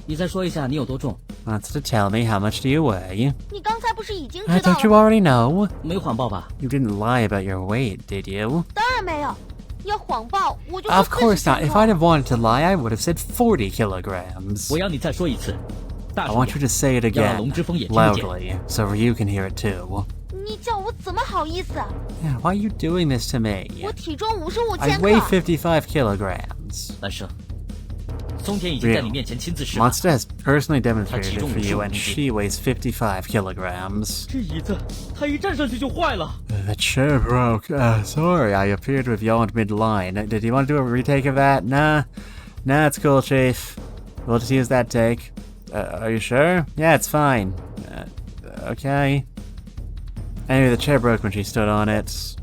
你再说一下你有多重？ Wants to tell me how much do you weigh? 你刚才不是已经知道 Don't you 了吗？ already know? 没谎报吧？ You didn't lie about your weight, did you? 当然没有，要谎报我就说 Of course not. 40 If I'd have wanted to lie, I would have said 40 kilograms. 我要你再说一次。大 I 声 want 点 you to say it 要让 again, 龙之风也听得见。 loudly, so Ryu can hear it too. 你叫我怎么好意思啊？ Yeah, why are you doing this to me? 我体重55 I 千 weigh 克， 55 kilograms. 男生，松田已经在你面前亲自示范。 Monster has personally demonstrated it 体重 for you, and 55 she weighs 55 kilograms. 这椅子它一站上去就坏了。 The chair broke. Sorry, I appear to have yawned mid-line. Did you want to do a retake of that? Nah, it's cool, Chief. We'll just use that take. Are you sure? Yeah, it's fine. Okay. Anyway, the chair broke when she stood on it.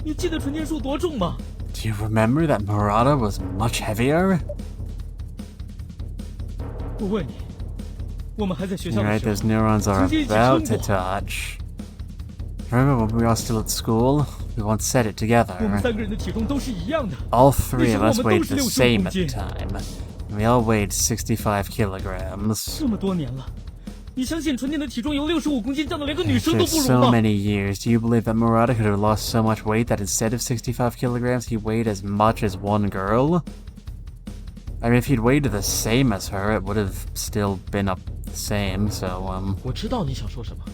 你记得纯天树多重吗？ Do you remember that Murata was much heavier? 我问你，我们还在学校 You're 的 right, 时候 those，neurons are 曾经一起 about 撑 to 过。 touch. Remember when we were all still at school? We once said it 我们 together. 三个人的体重都是一样的。 All three of 那 us 时候我们 weighed 都是 the 65 same at 公 the 斤。 time. We all weighed 65 kilograms. 这么多年了，你相信纯天的体重由65公斤降到连个女生 After 都不如 so 吗？ many years, do you believe that Murata could have lost so much weight that instead of 65 kilograms, he weighed as much as one girl? I mean, if he'd weighed the same as her, it would have still been up the same, so, 我知道你想说什么。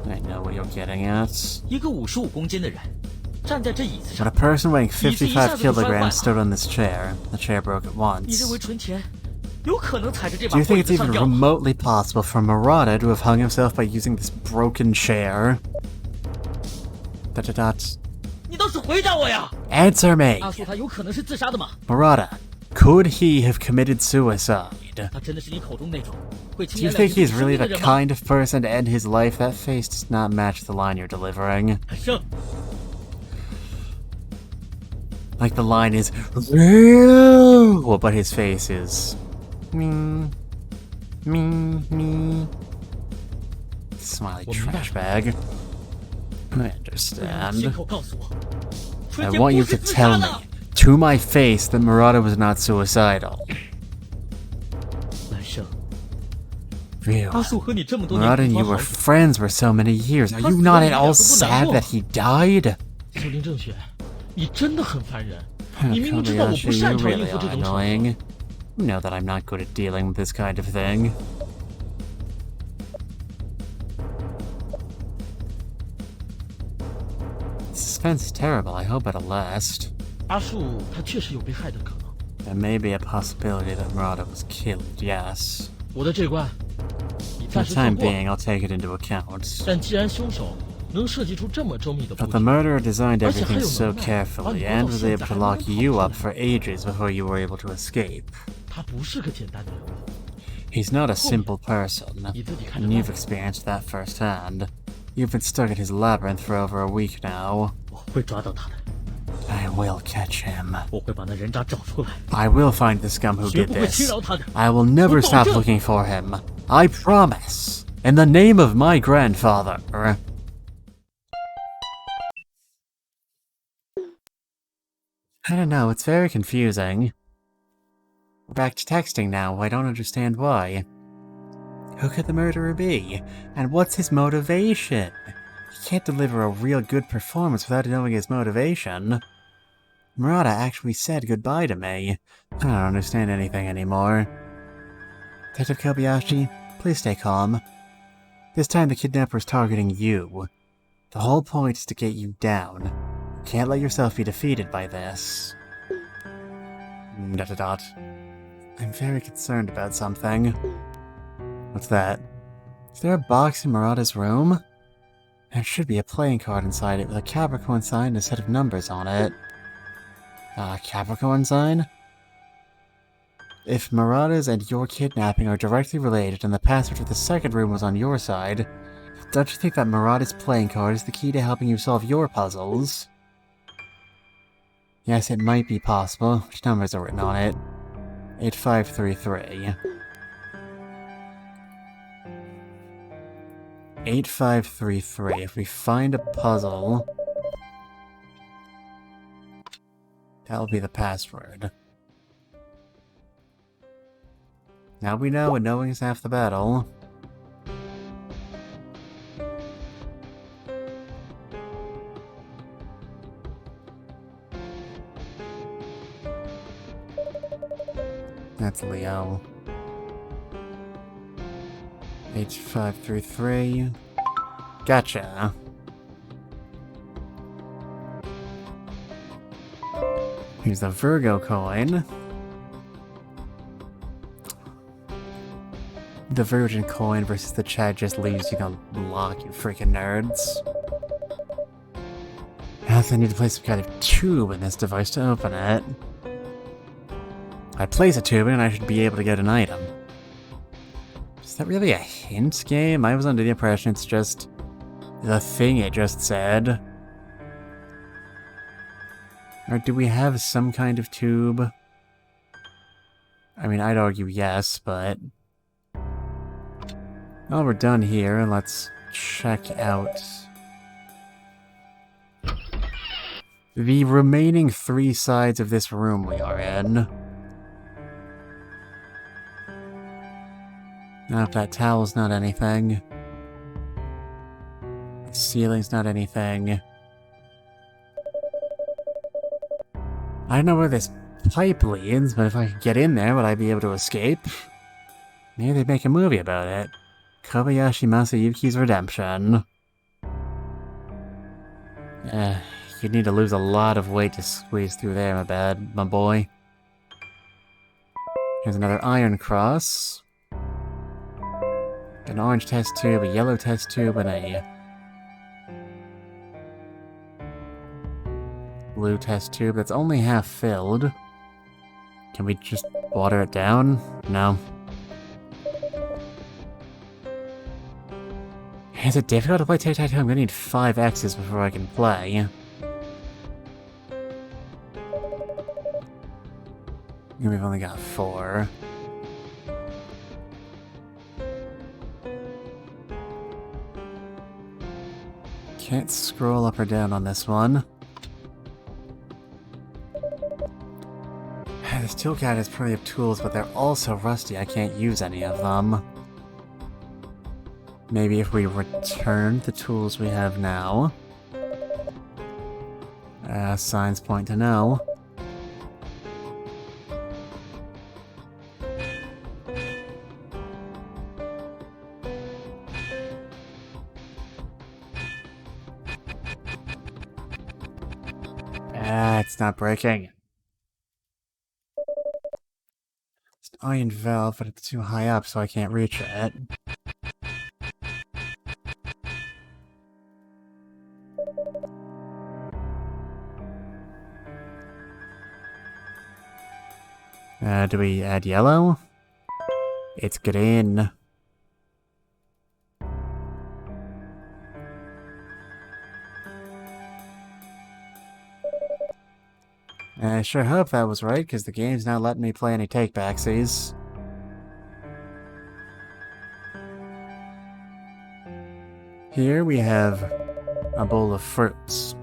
I know what you're getting at. 一个55公斤的人站在这椅子 When 上 a，person weighing 55 Easy, kilograms easy. stood on this chair, the chair broke at 你认为 once. 纯田有可能踩着这 Do 把 you 破 think 椅 it's 子上 even 吊？ remotely possible for Murata to have hung himself by using this broken chair? Dot dot dot. 你倒是回答我呀！ Answer me! 阿树他有可能是自杀的吗？ Murata, could he have committed suicide? 他真的是你口中那种会 Do 轻 you 言两 think 句 he's 生 really 命的 the 人吗？ kind of person to end his life? That face does not match the line you're delivering. 男生， Like the line is real, well, but his face is me. Smiley trash bag. I 亲 understand. 口告诉我， I 纯田 want 不 you 是 to 自 tell 杀 me 的。 to my face that Murata was not suicidal. 男生， Real. 阿树和你这么多年 Murata 同 and you 窗好 were 友， friends for so many years. Are you not at all sad that he died? 修林正雪，你真的很烦人。你明明知道我 Kobayashi, 不 you 擅长应 really 付这 are 种场合。 annoying. You know that I'm not good at dealing with this kind of thing. Suspense is terrible. I hope it'll last. 阿树他确实有被害的可能。 There may be a possibility that Murata was killed, yes. 我的这关，你 For 暂 the 时跳 time 过。 being, I'll take it into account. 但既然凶手能设计出这么周密的布 But the 局， murderer designed Actually, everything I so don't know. carefully I'm and was able to not lock sure. you up for ages before you were able to escape. 他不是个简单的人物。 He's not a simple person, 你自己看着 and 办 you've experienced that firsthand. You've been stuck in his labyrinth for over a week now. 我会抓到他的， I will catch him. 我会把那人渣找出来， I will find the scum who 绝 did 不会轻 this. 饶他的。 I will never stop looking for him. I promise. In the name of my grandfather. I don't know, it's very confusing. We're back to texting now. I don't understand why. Who could the murderer be? And what's his motivation? He can't deliver a real good performance without knowing his motivation. Murata actually said goodbye to me. I don't understand anything anymore. Detective Kobayashi, please stay calm. This time the kidnapper is targeting you. The whole point is to get you down. You can't let yourself be defeated by this. ... I'm very concerned about something. What's that? Is there a box in Murata's room? There should be a playing card inside it with a Capricorn sign and a set of numbers on it. Capricorn sign? If Murata's and your kidnapping are directly related and the password to the second room was on your side, don't you think that Murata's playing card is the key to helping you solve your puzzles? Yes, it might be possible. Which numbers are written on it? 8533. 8533. If we find a puzzle, that'll be the password. Now we know, and knowing is half the battle. That's Leo. 8533. Gotcha. Here's the Virgo coin. The Virgin coin versus the Chad just leaves you a lock, you freaking nerds. I need to place some kind of tube in this device to open it. I place a tube and I should be able to get an item. Is that really a hint game? I was under the impression it's just the thing it just said. Or do we have some kind of tube? I mean, I'd argue yes, but... Well, we're done here. Let's check out the remaining 3 sides of this room we are in. Now, if that towel's not anything. The ceiling's not anything. I don't know where this pipe leads, but if I could get in there, would I be able to escape? Maybe they'd make a movie about it. Kobayashi Masayuki's Redemption. You'd need to lose a lot of weight to squeeze through there, my boy. Here's another iron cross. An orange test tube, a yellow test tube, and a blue test tube that's only half filled. Can we just water it down? No. Is it difficult to play tic-tac-toe? I'm gonna need 5 X's before I can play. We've only got 4. Can't scroll up or down on this one. This toolcat has plenty of tools, but they're all so rusty I can't use any of them. Maybe if we return the tools we have now. Signs point to no. It's not breaking. It's an iron valve, but it's too high up, so I can't reach it. Do we add yellow? It's green. I sure hope that was right, because the game's not letting me play any take-backsies. Here we have a bowl of fruits.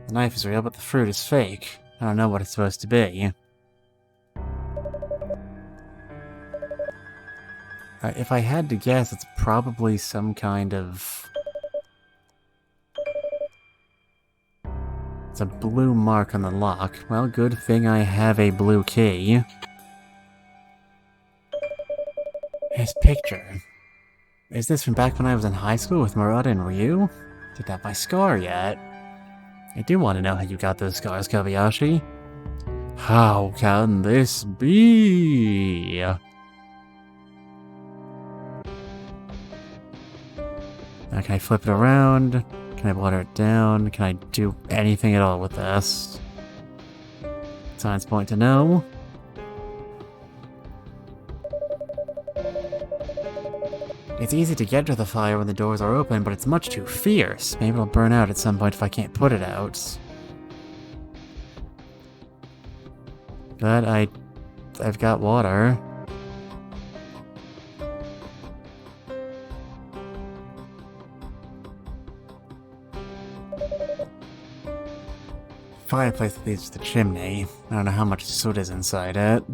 The knife is real, but the fruit is fake. I don't know what it's supposed to be. If I had to guess, it's probably some kind of... It's a blue mark on the lock. Well, good thing I have a blue key. His picture. Is this from back when I was in high school with Murata and Ryu? Didn't have my scar yet. I do want to know how you got those scars, Kobayashi. How can this be? Now can I flip it around? Can I water it down? Can I do anything at all with this? Science point to know. It's easy to get to the fire when the doors are open, but it's much too fierce. Maybe it'll burn out at some point if I can't put it out. But I've got water. Fireplace that leads to the chimney. I don't know how much soot is inside it.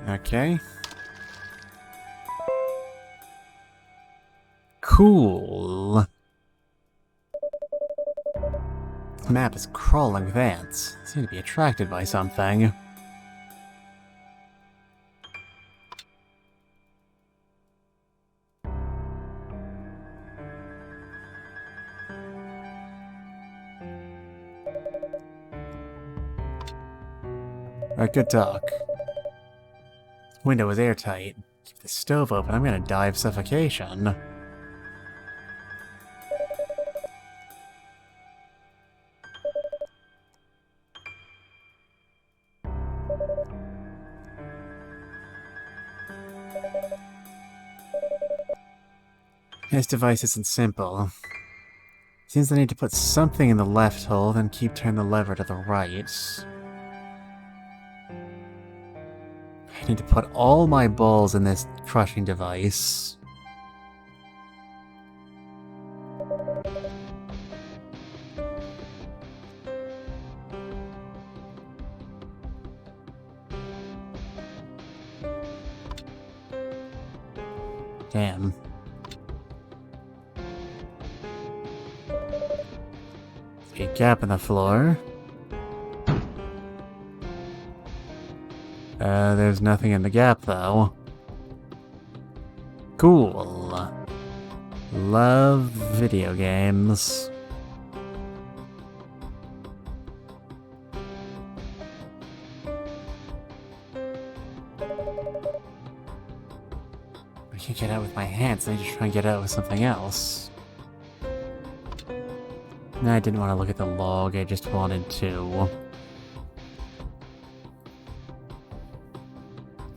Okay. Cool. The map is crawling with ants. They seem to be attracted by something. Alright, good talk. Window is airtight. Keep the stove open, I'm gonna die of suffocation. This device isn't simple. Seems I need to put something in the left hole, then keep turning the lever to the right. I need to put all my balls in this crushing device. Damn. A gap in the floor. There's nothing in the gap, though. Cool. Love video games. I can't get out with my hands, I need to try and get out with something else. No, I didn't want to look at the log, I just wanted to.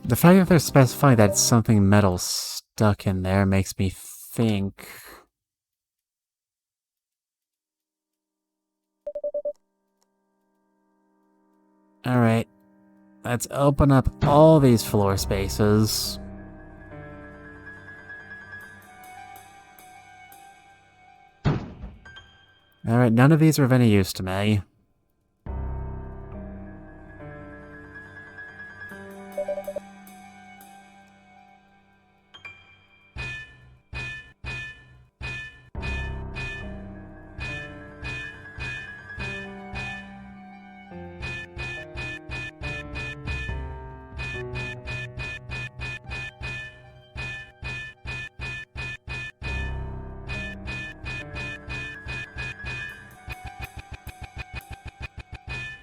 The fact that they're specifying that something metal stuck in there makes me think... Alright, let's open up all these floor spaces. Alright, none of these are of any use to me.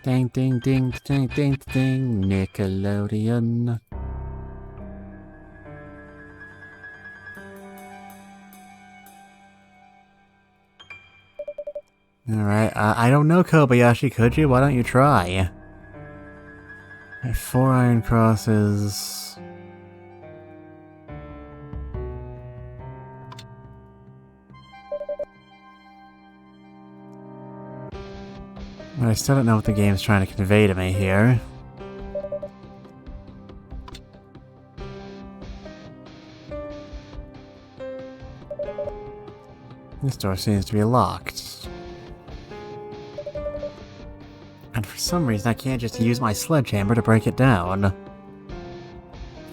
Ding ding ding ding ding ding, Nickelodeon. Alright, I don't know, Kobayashi, could you? Why don't you try? 4 iron crosses... But I still don't know what the game's trying to convey to me here. This door seems to be locked. And for some reason I can't just use my sledgehammer to break it down.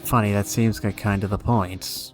Funny, that seems like kind of the point.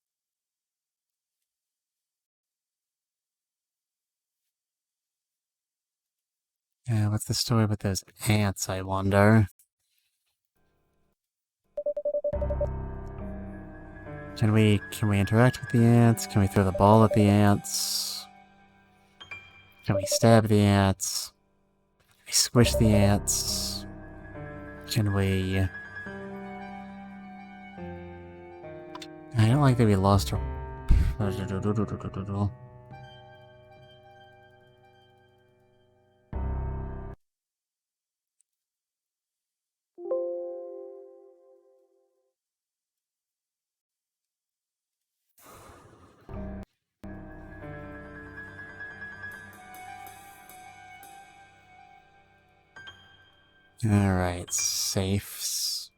What's the story with those ants, I wonder? Can we interact with the ants? Can we throw the ball at the ants? Can we stab the ants? Can we squish the ants? Can we... I don't like that we lost her. Alright, safes.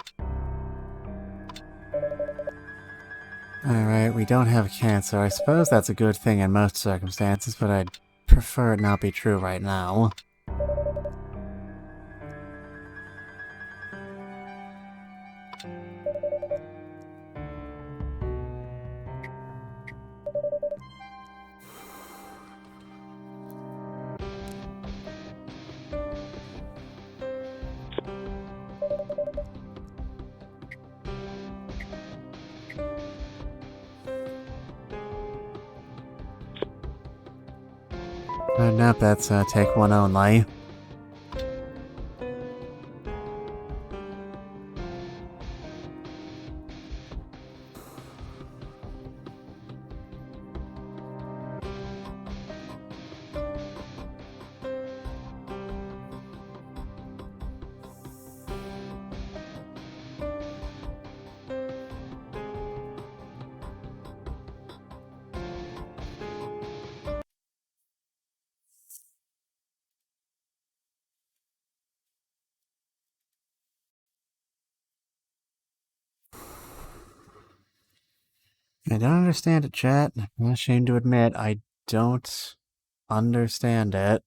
Alright, we don't have cancer. I suppose that's a good thing in most circumstances, but I'd prefer it not be true right now. Nope, that's take one only. I don't understand it, chat. I'm ashamed to admit, I don't understand it.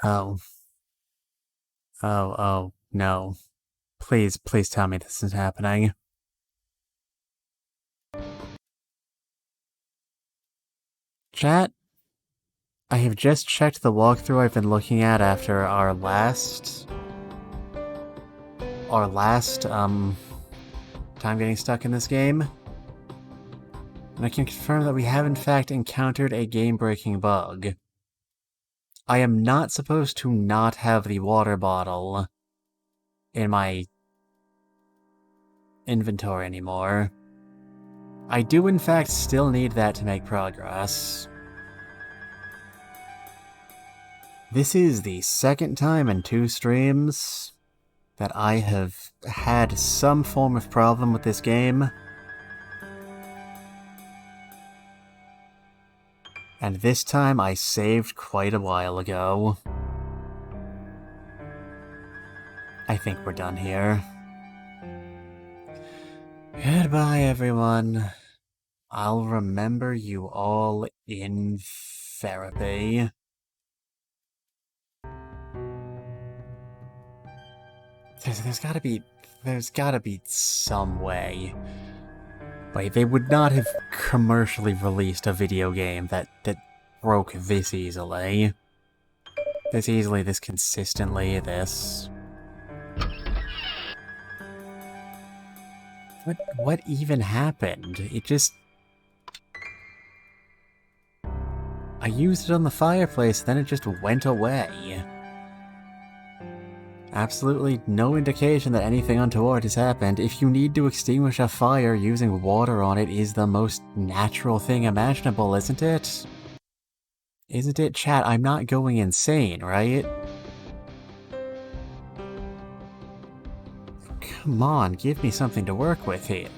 Oh. Oh, no. Please tell me this is happening. Chat, I have just checked the walkthrough I've been looking at after our last, time getting stuck in this game. And I can confirm that we have in fact encountered a game-breaking bug. I am not supposed to not have the water bottle in my inventory anymore. I do in fact still need that to make progress. This is the second time in 2 streams that I have had some form of problem with this game. And this time I saved quite a while ago. I think we're done here. Goodbye, everyone. I'll remember you all in therapy. There's gotta be some way. Like, they would not have commercially released a video game that broke this easily. This easily, this consistently, this... What even happened? It just... I used it on the fireplace, then it just went away. Absolutely no indication that anything untoward has happened. If you need to extinguish a fire, using water on it is the most natural thing imaginable, isn't it? Isn't it, chat? I'm not going insane, right? Come on, give me something to work with here.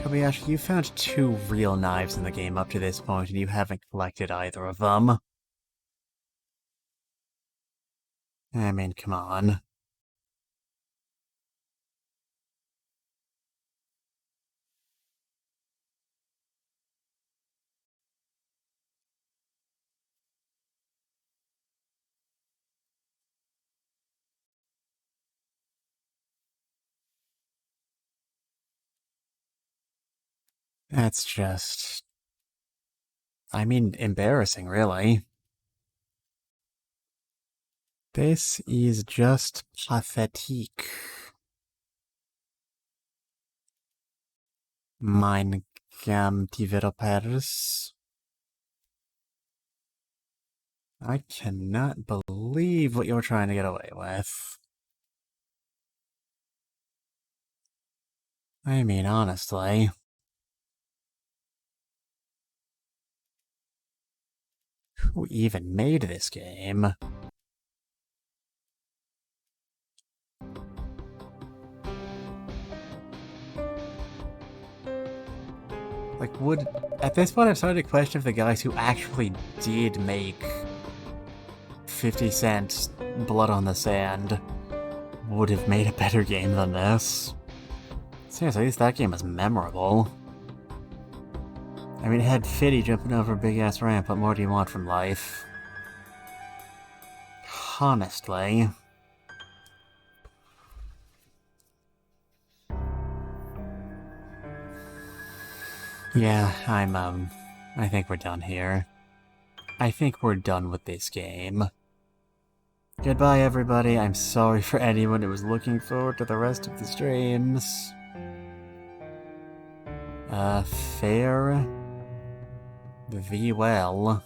Kobayashi, you found 2 real knives in the game up to this point, and you haven't collected either of them. I mean, come on. That's just... I mean, embarrassing, really. This is just pathetic. Mein developers. I cannot believe what you're trying to get away with. I mean, honestly. Who even made this game? Like, at this point, I'm starting to question if the guys who actually did make 50 Cent Blood on the Sand would have made a better game than this. Seriously, at least that game was memorable. I mean, it had Fiddy jumping over a big-ass ramp. What more do you want from life? Honestly. Yeah, I think we're done here. I think we're done with this game. Goodbye, everybody. I'm sorry for anyone who was looking forward to the rest of the streams. Fare thee well.